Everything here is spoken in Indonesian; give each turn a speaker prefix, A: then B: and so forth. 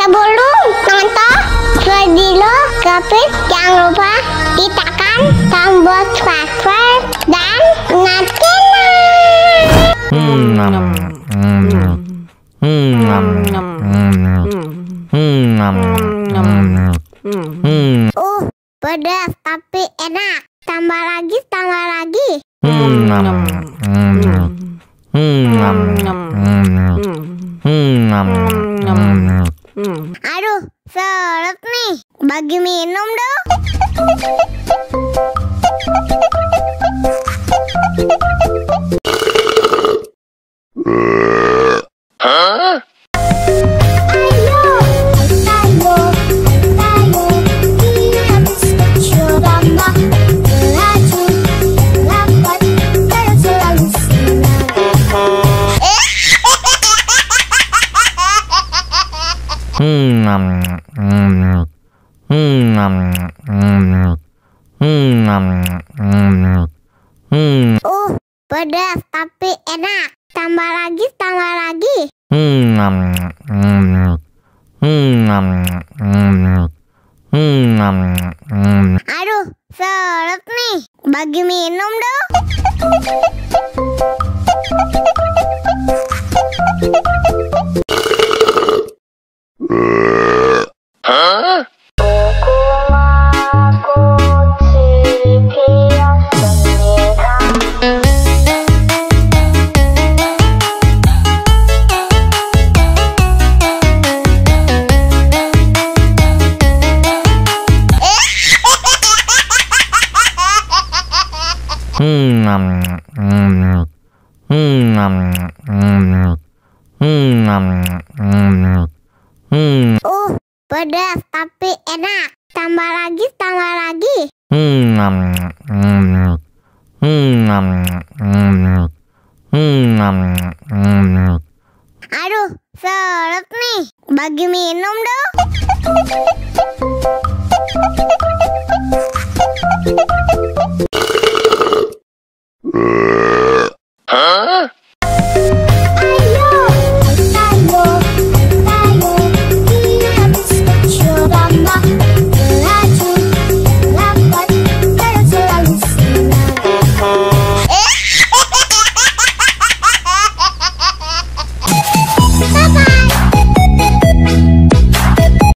A: Sebelum nonton video Kepit, jangan lupa tekan tombol subscribe dan nyalakan. Pedas tapi enak. Tambah lagi. Aduh, seret nih. Bagi minum dong. Pedas tapi enak. Tambah lagi. Aduh, seret nih. Bagi minum dong. Pedas tapi enak. Tambah lagi. Aduh, seret nih. Bagi minum dong.